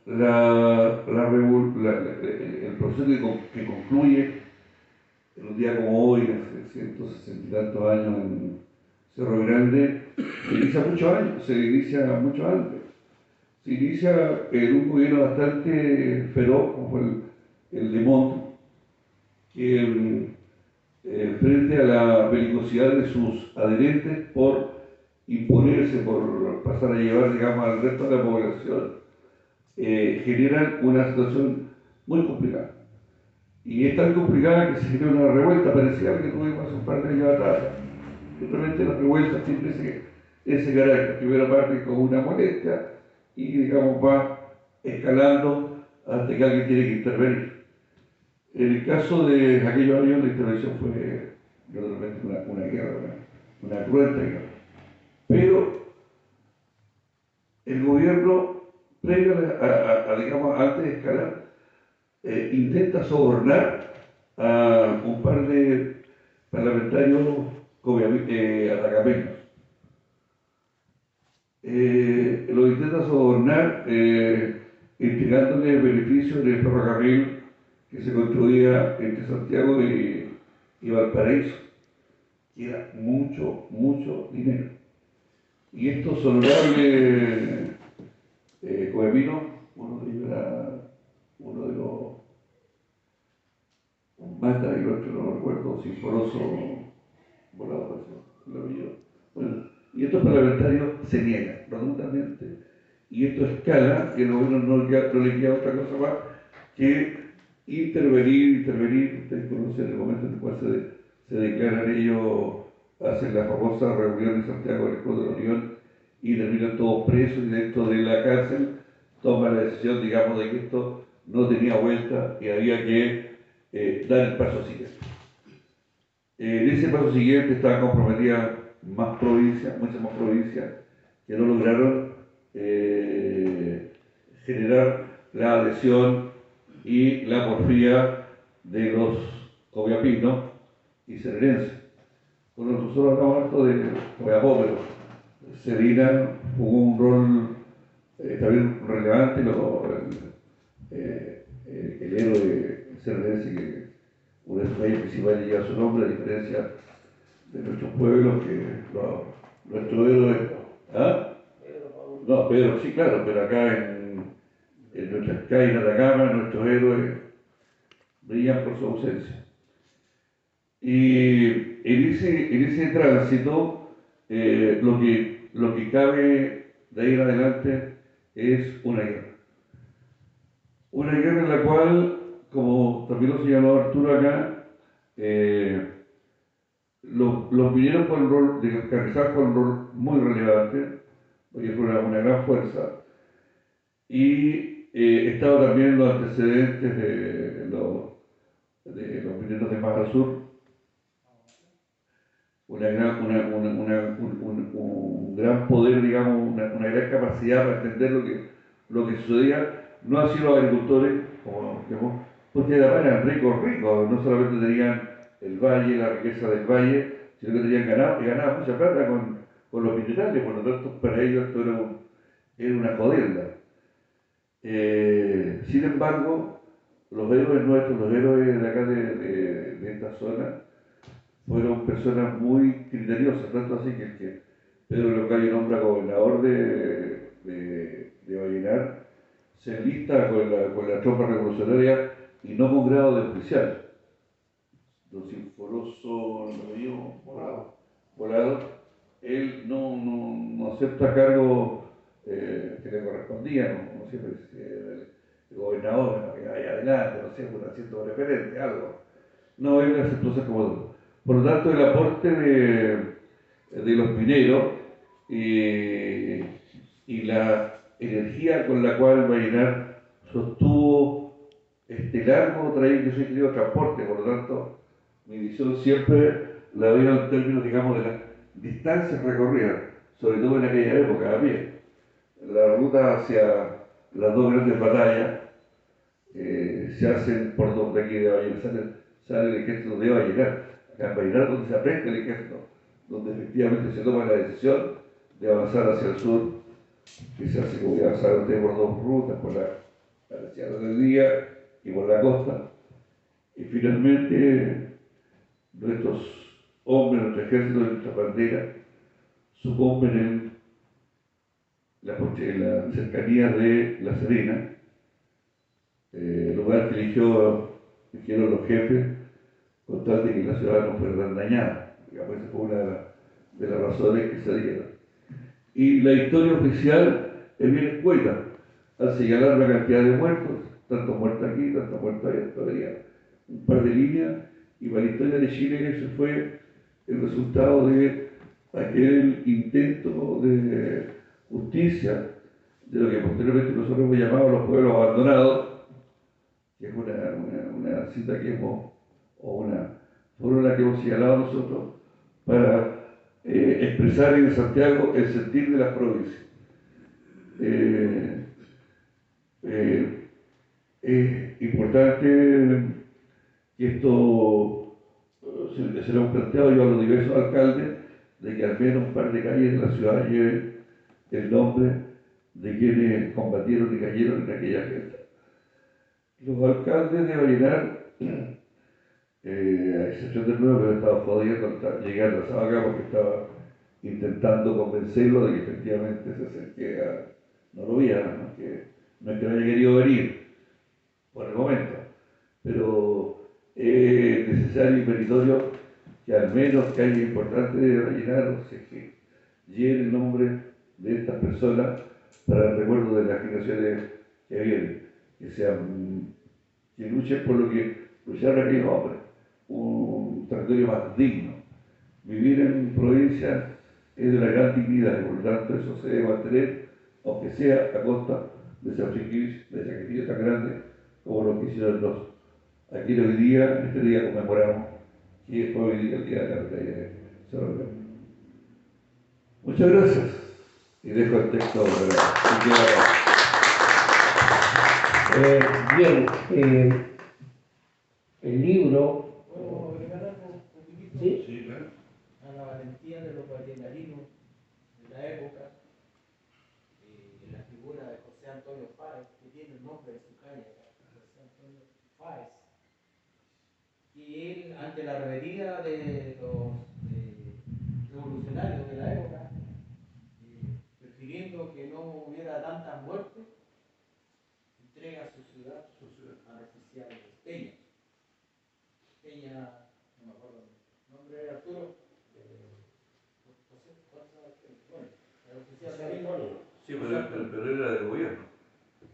el proceso que concluye en un día como hoy, hace 160 y tantos años en Cerro Grande, se inicia mucho antes. Se inicia en un gobierno bastante feroz, como fue el de Montt, que frente a la belicosidad de sus adherentes por imponerse, por pasar a llevar, digamos, al resto de la población, generan una situación muy complicada. Y es tan complicada que se genera una revuelta parecida a la que tuvimos hace un par de años atrás. Simplemente las revueltas tienen ese carácter. Primero parte con una molestia y, digamos, va escalando hasta que alguien tiene que intervenir. En el caso de aquellos años, la intervención fue realmente una guerra, una cruenta guerra. Pero el gobierno, previo digamos, antes de escalar, intenta sobornar a un par de parlamentarios atacameños. lo intenta sobornar entregándole beneficios del ferrocarril que se construía entre Santiago y Valparaíso, que era mucho, mucho dinero. Y estos honorables Coepinos, uno de ellos era uno de los Mata y el otro no recuerdo, Sinforoso Volado, el apellido. Bueno, y estos parlamentarios se niegan rotundamente, y esto escala que el gobierno no le queda otra cosa más que intervenir. Ustedes conocen el momento en el cual se declaran ellos, hacen la famosa reunión de Santiago del Club de la Unión y terminan todos presos y dentro de la cárcel toman la decisión, digamos, de que esto no tenía vuelta y había que dar el paso siguiente. En ese paso siguiente estaban comprometidas más provincias, muchas más provincias, que no lograron generar la adhesión y la porfía de los copiapinos y serenenses. Bueno, nosotros hablamos harto de Copiapó, pero Serena jugó un rol también relevante, el héroe serenense, que uno de sus valles principales lleva su nombre, a diferencia de nuestros pueblos, que nuestro héroe... ¿Ah? No, Pedro, sí, claro, pero acá en nuestras calles de Atacama, nuestros héroes brillan por su ausencia. Y en ese tránsito, lo que cabe de ahí en adelante es una guerra. Una guerra en la cual, como también lo señaló Arturo acá, los mineros con un rol, de Carrizal con un rol muy relevante, porque fue una gran fuerza, y estaba también los antecedentes de los mineros de Mar al Sur, un gran poder, digamos, una gran capacidad para entender lo que sucedía. No así los agricultores, como digamos, porque además eran ricos, no solamente tenían el valle, la riqueza del valle, sino que tenían ganado, y ganaban mucha plata con los minerales, por lo tanto para ellos esto era una jodienda. Sin embargo, los héroes nuestros, los héroes de acá de esta zona, fueron personas muy criteriosas, tanto así que Pedro Leocadio nombra gobernador de Vallenar, se enlista con la tropa revolucionaria y no con grado de oficial. Don Sinforoso Volado, él no acepta cargo que le correspondía, no siempre el gobernador, que vaya adelante, no sé, un asiento referente, algo. No, él aceptó ser como. Por lo tanto, el aporte de los mineros y la energía con la cual Vallenar sostuvo este largo trayecto que de transporte, por lo tanto, mi visión siempre la veo en términos, digamos, de las distancias recorridas, sobre todo en aquella época, a pie. La ruta hacia las dos grandes batallas se hacen por donde aquí de Vallenar, sale el ejército de Vallenar. Acá en Vallenar donde se aprende el ejército, donde efectivamente se toma la decisión de avanzar hacia el sur, que se hace como que avanzar usted por dos rutas, por la Sierra del Día y por la costa. Y finalmente nuestros hombres, nuestro ejército, nuestra bandera sucumben en la cercanía de La Serena, lugar que eligieron los jefes con tal de que la ciudad no fuera tan dañada. Digamos, esa fue una de las razones que se dieron. Y la historia oficial es bien escueta, al señalar la cantidad de muertos, tantos muertos aquí, tantos muertos allá, todavía un par de líneas, y para la historia de Chile ese fue el resultado de aquel intento de justicia, de lo que posteriormente nosotros hemos llamado los pueblos abandonados, que es una cita que una fórmula que hemos señalado nosotros para expresar en Santiago el sentir de las provincias. Es importante que esto se lo hemos planteado yo a los diversos alcaldes, de que al menos un par de calles de la ciudad lleven el nombre de quienes combatieron y cayeron en aquella gesta. Los alcaldes de Vallenar, a excepción del nuevo, pero estaba jodiendo, llegué atrasado acá porque estaba intentando convencerlo de que efectivamente se acerque no lo viera, ¿no? No es que no haya querido venir por el momento, pero es necesario y meritorio que al menos que haya importante de Vallenar, o sea, que lleve el nombre de estas personas para el recuerdo de las generaciones que vienen, que luchen por lo que lucharon aquellos hombres, un territorio más digno. Vivir en provincia es de una gran dignidad y por lo tanto eso se debe mantener, aunque sea a costa de sacrificios tan grandes como lo que hicieron los. Aquí hoy día, este día conmemoramos, que fue hoy día el día de la batalla de Cerro Grande. Muchas gracias y dejo el texto bien, el libro. ¿Puedo agregar algo un poquitito? ¿Sí? Sí, claro. A la valentía de los vallenarinos de la época, la figura de José Antonio Páez, que tiene el nombre de su calle, José Antonio Páez, y él, ante la rebeldía de los revolucionarios de la época, prefiriendo que no hubiera tantas muertes, entrega su ciudad al oficial Peña. Peña, no me acuerdo el nombre de Arturo. Bueno, el oficial Peña. Sí, pero era del gobierno.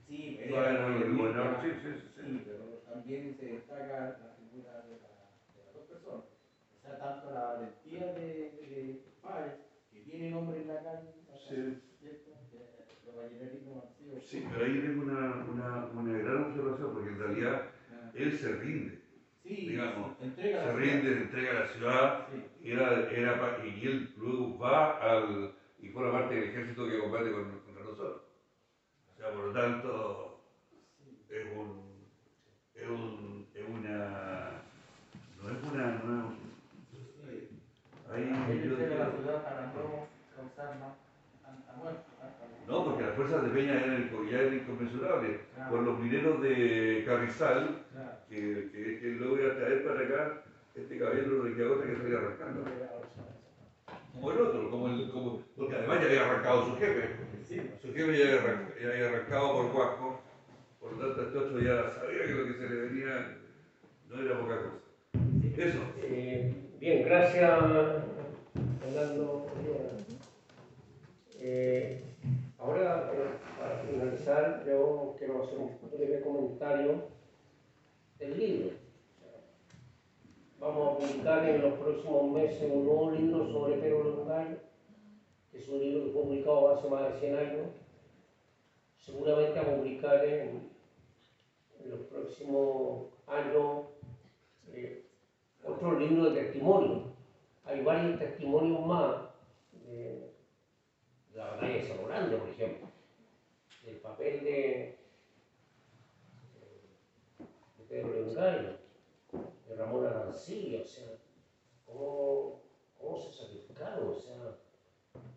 Sí, No era el gobernador, sí. Sí, pero también se destaca la figura de las dos personas. O sea, tanto la valentía de Páez, que tiene nombre en la calle, Sí. ¿cierto? Los vallenarinos han sido. Sí, pero ahí tengo una gran observación, porque en realidad él se rinde, Sí, digamos, sí, entrega se la rinde, ciudad. entrega la ciudad, Sí. y él luego va y forma parte del ejército que combate contra nosotros. O sea, por lo tanto, es una, no es una, ahí Él yo entrega la digo, ciudad para no causar más tanta muerte. no, porque las fuerzas de Peña ya eran inconmensurables. Claro. Por los mineros de Carrizal, Claro. que logra traer para acá este caballero de Quiagota que salía arrancando. O el otro, porque además ya había arrancado su jefe. Su jefe ya había arrancado por Huasco, por lo tanto este otro ya sabía que lo que se le venía no era poca cosa. Eso. Bien, gracias, Fernando. Ahora, para finalizar, yo quiero hacer un breve comentario del libro. Vamos a publicar en los próximos meses un nuevo libro sobre Pedro Longayo, que es un libro que fue publicado hace más de 100 años. Seguramente vamos a publicar en los próximos años otro libro de testimonio. Hay varios testimonios más de la batalla de Cerro Grande, por ejemplo, del papel de Pedro Longayo, de Ramón Arancibia, o sea, cómo se sacrificaron, o sea,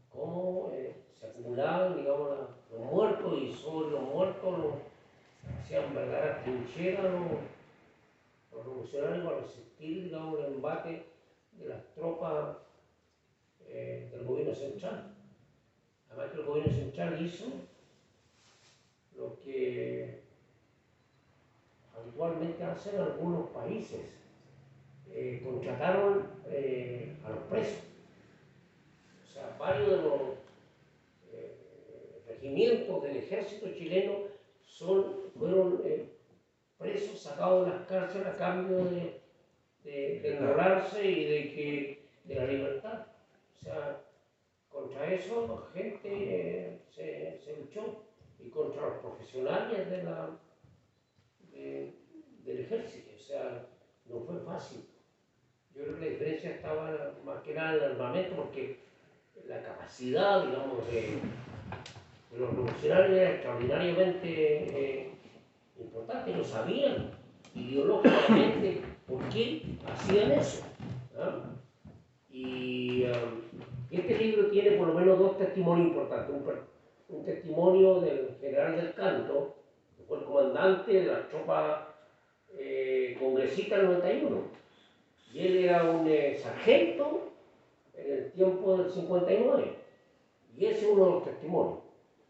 cómo se acumulaban, digamos, los muertos y sobre los muertos hacían verdaderas trincheras los revolucionarios para resistir, digamos, el embate de las tropas del gobierno central. Además que el gobierno central hizo lo que habitualmente hacen algunos países. Contrataron a los presos. O sea, varios de los regimientos del ejército chileno fueron presos, sacados de las cárceles a cambio de enrolarse y de la libertad. O sea, contra eso la gente se luchó y contra los profesionales del ejército. O sea, no fue fácil. Yo creo que la diferencia estaba más que nada en el armamento, porque la capacidad, digamos, de los revolucionarios era extraordinariamente importante. Ellos sabían ideológicamente por qué hacían eso. ¿Ah? Y este libro libro tiene por lo menos dos testimonios importantes. Un testimonio del general del Canto, que fue el comandante de las tropas congresistas del 91. Y él era un sargento en el tiempo del 59. Y ese es uno de los testimonios.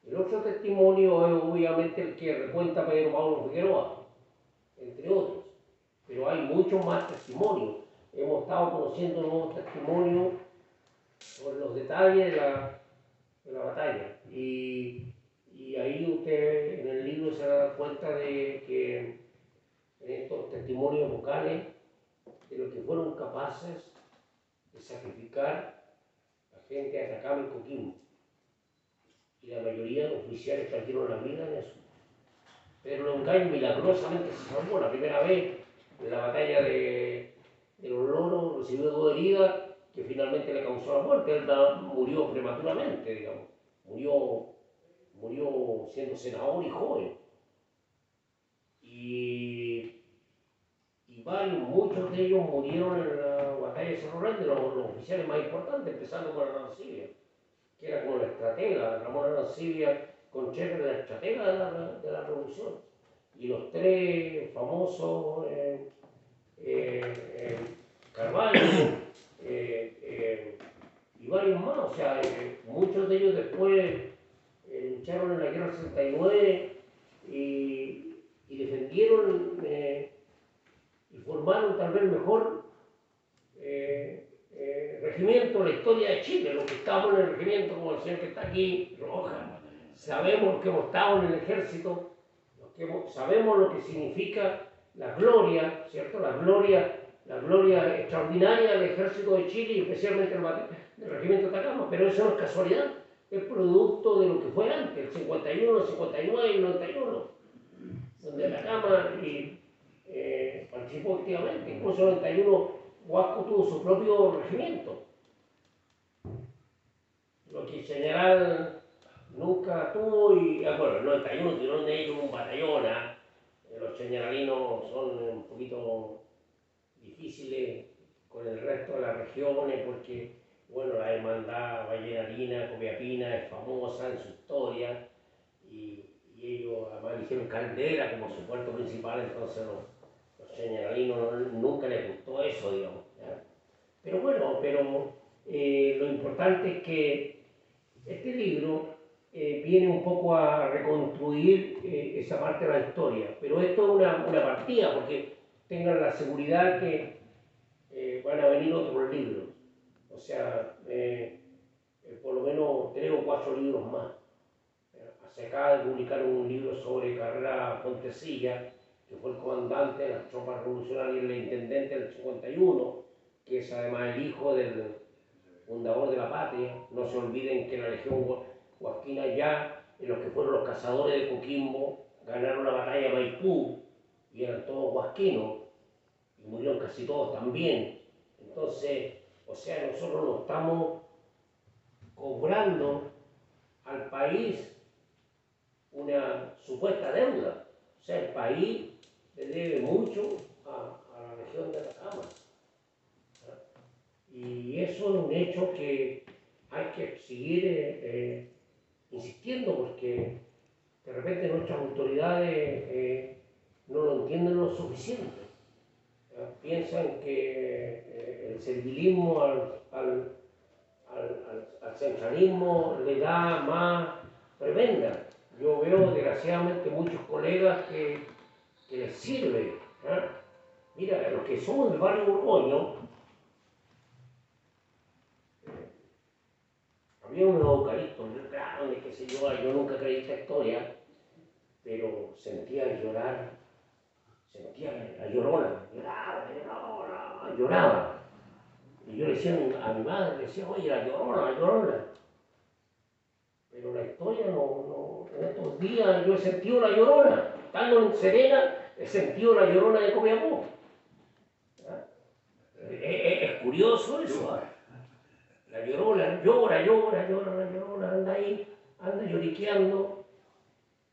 El otro testimonio es obviamente el que recuenta Pedro Pablo Figueroa, entre otros. Pero hay muchos más testimonios. Hemos estado conociendo nuevos testimonios sobre los detalles de la batalla. Y ahí usted en el libro se da cuenta de que en estos testimonios vocales de lo que fueron capaces de sacrificar la gente de Atacama y Coquimbo. Y la mayoría de los oficiales perdieron la vida en eso. Pero Longaño milagrosamente se salvó la primera vez en la batalla de los Loros, recibió 2 heridas que finalmente le causó la muerte. Él murió prematuramente, digamos. Murió siendo senador y joven. Y muchos de ellos murieron en la batalla de Cerro Grande, los oficiales más importantes, empezando con Arancibia, que era como la estratega, Ramón Arancibia Conchera, la estratega de la revolución. Y los 3 famosos, Carvalho, y varios más, o sea, muchos de ellos después lucharon en la guerra del 69 y defendieron y formaron tal vez el mejor regimiento de la historia de Chile. Los que estamos en el regimiento, como el señor que está aquí, Roja, sabemos que hemos estado en el ejército, sabemos lo que significa la gloria, ¿cierto? La gloria extraordinaria del ejército de Chile y especialmente del regimiento de Atacama, pero eso no es casualidad, es producto de lo que fue antes, el 51, el 59 y el 91, donde Atacama participó activamente. Incluso en el 91 Huasco tuvo su propio regimiento, lo que el general nunca tuvo. Y bueno, en el 91 tuvieron de ellos un batallón. Los generalinos son un poquito difíciles con el resto de las regiones porque, bueno, la hermandad vallenarina, copiapina es famosa en su historia y ellos además eligieron Caldera como su puerto principal, entonces los generalinos nunca les gustó eso, digamos, ¿ya? Pero bueno, lo importante es que este libro viene un poco a reconstruir esa parte de la historia, pero esto es una partida, porque tengan la seguridad que van a venir otros libros, o sea, por lo menos 3 o 4 libros más. Se acaba de publicar un libro sobre Carrera Fontecilla, que fue el comandante de las tropas revolucionarias y el intendente del 51, que es además el hijo del fundador de la patria. No se olviden que la Legión Huasquina ya, en los que fueron los cazadores de Coquimbo, ganaron la batalla de Maipú y eran todos huasquinos y murieron casi todos también. Entonces, o sea, nosotros no estamos cobrando al país una supuesta deuda. O sea, el país le debe mucho a la región de Atacama. Y eso es un hecho que hay que seguir insistiendo, porque de repente nuestras autoridades no lo entienden lo suficiente. Piensan que el servilismo al centralismo le da más prebenda. Yo veo desgraciadamente muchos colegas que les sirve. Mira, los que somos del barrio Borgoño, había unos eucaliptos grandes, qué sé yo nunca creí esta historia, pero sentía llorar, sentía la llorona, lloraba. Y yo le decía a mi madre, le decía, oye, la llorona. Pero la historia en estos días yo he sentido la llorona. Estando en Serena, he sentido la llorona de Copiapó. Es curioso eso. La llorona llora, anda ahí, anda lloriqueando,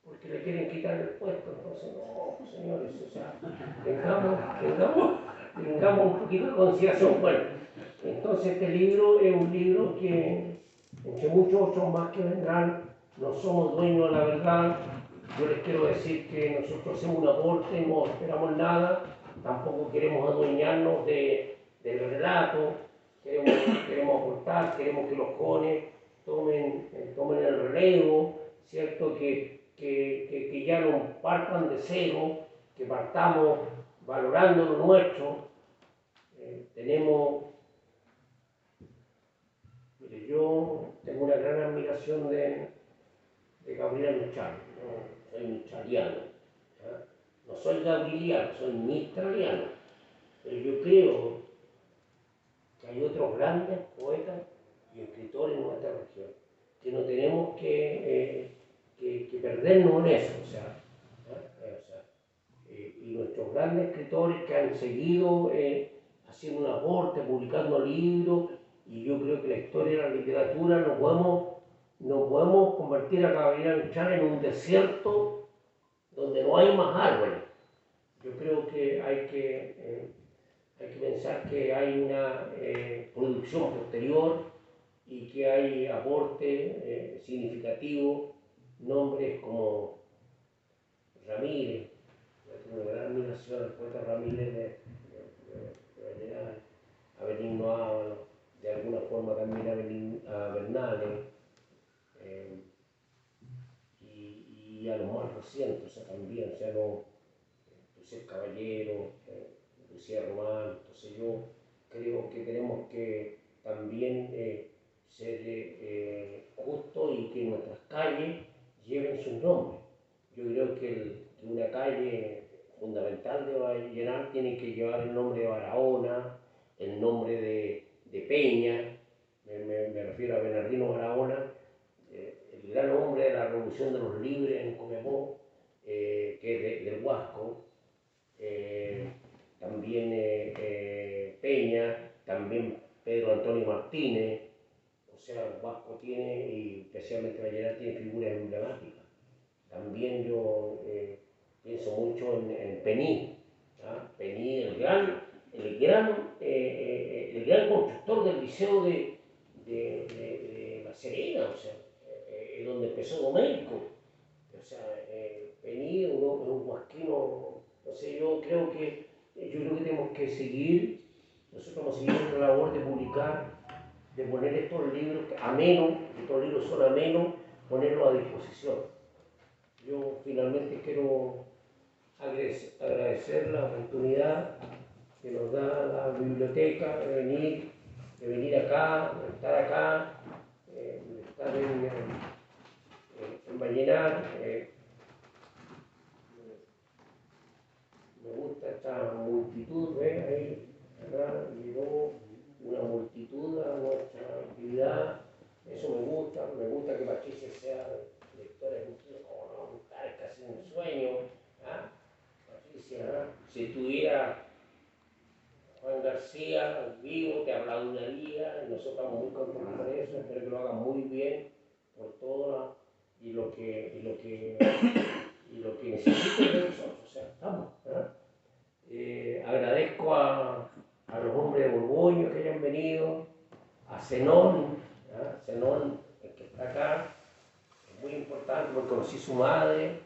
porque le quieren quitar el puesto. Entonces, no, pues, señores, o sea, tengamos un poquito de consideración. Bueno, entonces este libro es un libro que entre muchos otros más que vendrán. No somos dueños de la verdad. Yo les quiero decir que nosotros hacemos un aporte, no esperamos nada, tampoco queremos adueñarnos del relato, queremos aportar, queremos que los jóvenes tomen el relevo, ¿cierto? Que ya no partan de cero, que partamos valorando lo nuestro. Mire, yo tengo una gran admiración de Gabriel Mistral, ¿no? Soy mistraliano, ¿ya? No soy gabrieliano, soy mistraliano, pero yo creo que hay otros grandes poetas y escritores en nuestra región, que no tenemos que perdernos en eso, y nuestros grandes escritores que han seguido haciendo un aporte, publicando libros, y yo creo que la historia de la literatura no podemos convertir a Gabriel Mistral en un desierto donde no hay más árboles. Yo creo que hay que pensar que hay una producción posterior y que hay aporte significativo, nombres como Ramírez. Tengo una gran admiración al poeta Ramírez de Vallenar, a Benigno Ávalo, de alguna forma también a Bernales, y a los más recientes, o sea, también, o sea, no, José Caballero, Lucía Román. Entonces yo creo que tenemos que también ser justos y que nuestras calles lleven sus nombres. Yo creo que una calle fundamental de Vallenar tiene que llevar el nombre de Barahona, el nombre de Peña, me refiero a Bernardino Barahona, el gran hombre de la Revolución de los Libres en Copiapó, que es del Huasco. También Peña, también Pedro Antonio Martínez. O sea, Vasco tiene, y especialmente Vallenar, tiene figuras emblemáticas. También yo pienso mucho en Pení, ¿ah? Pení, el gran constructor del Liceo de La Serena, o sea, donde empezó Domenico. O sea, Pení es un huasquino. Entonces yo creo que tenemos que seguir, nosotros vamos a seguir nuestra labor de publicar, de poner estos libros amenos, estos libros son amenos, ponerlos a disposición. Yo finalmente quiero agradecer la oportunidad que nos da la biblioteca de venir acá, de estar acá, de estar en Vallenar. Me gusta esta multitud, ¿ves? Ahí, acá llegó una multitud a nuestra actividad. Eso me gusta que Patricia sea lectora de cultura. Oh, no, es casi un sueño. ¿Ah? Patricia, ¿ah? Si estuviera Juan García vivo, te aplaudiría, y nosotros estamos muy contentos por eso. Espero que lo hagan muy bien por todo y lo que necesiten de nosotros. O sea, estamos. ¿Ah? Agradezco a los hombres de Borgoño que hayan venido, a Zenón, Zenón, el que está acá, es muy importante porque conocí su madre,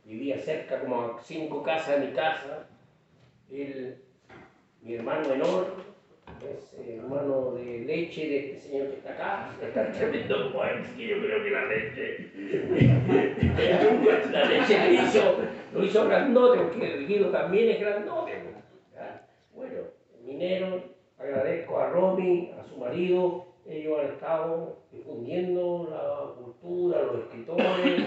vivía cerca, como a 5 casas de mi casa. Mi hermano menor es hermano de leche de este señor que está acá, está tremendo poema, que yo creo que la leche lo hizo grandote, porque el Guido también es grandote. Bueno, minero, agradezco a Romy, a su marido, ellos han estado difundiendo la cultura, los escritores.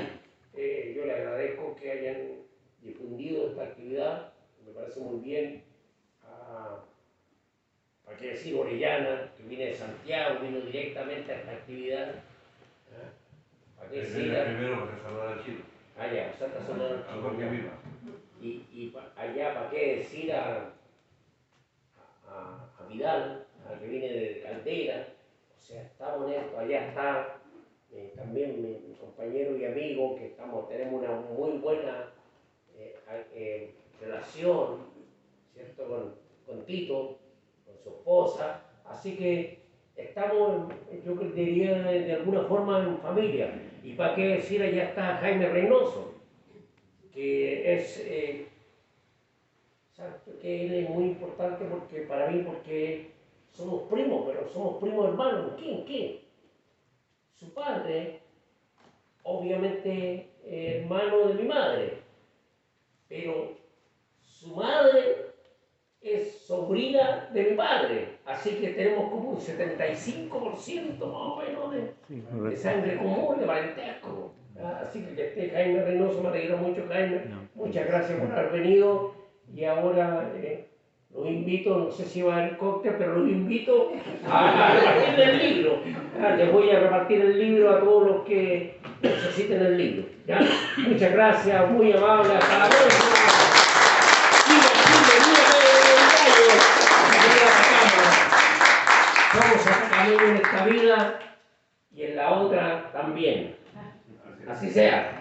Yo le agradezco que hayan difundido esta actividad, me parece muy bien. ¿Para qué decir Orellana, que viene de Santiago, vino directamente a esta actividad? ¿Para qué decir? Primero para saludar al Chile. Ya, Santa Salud del Chile. Y allá, ¿para qué decir a Vidal, que viene de Caldera? O sea, estamos en esto. Allá está también mi compañero y amigo, que tenemos una muy buena relación, ¿cierto? Con Tito, con su esposa. Así que estamos, yo diría, de alguna forma en familia. Y para qué decir, allá está Jaime Reynoso, que es, que él es muy importante porque, para mí, porque somos primos, pero somos primos hermanos. ¿Quién? Su padre, obviamente hermano de mi madre, pero su madre es sobrina de mi padre, así que tenemos como un 75% más o menos de sangre común, de parentesco. Así que este Jaime Reynoso, me alegra mucho, Jaime. Muchas gracias por haber venido. Y ahora los invito, no sé si va a haber cóctel, pero los invito a repartir el libro. Les voy a repartir el libro a todos los que necesiten el libro. ¿Ya? Muchas gracias, muy amable. Hasta la próxima. Vamos a camino en esta vida y en la otra también. Así sea.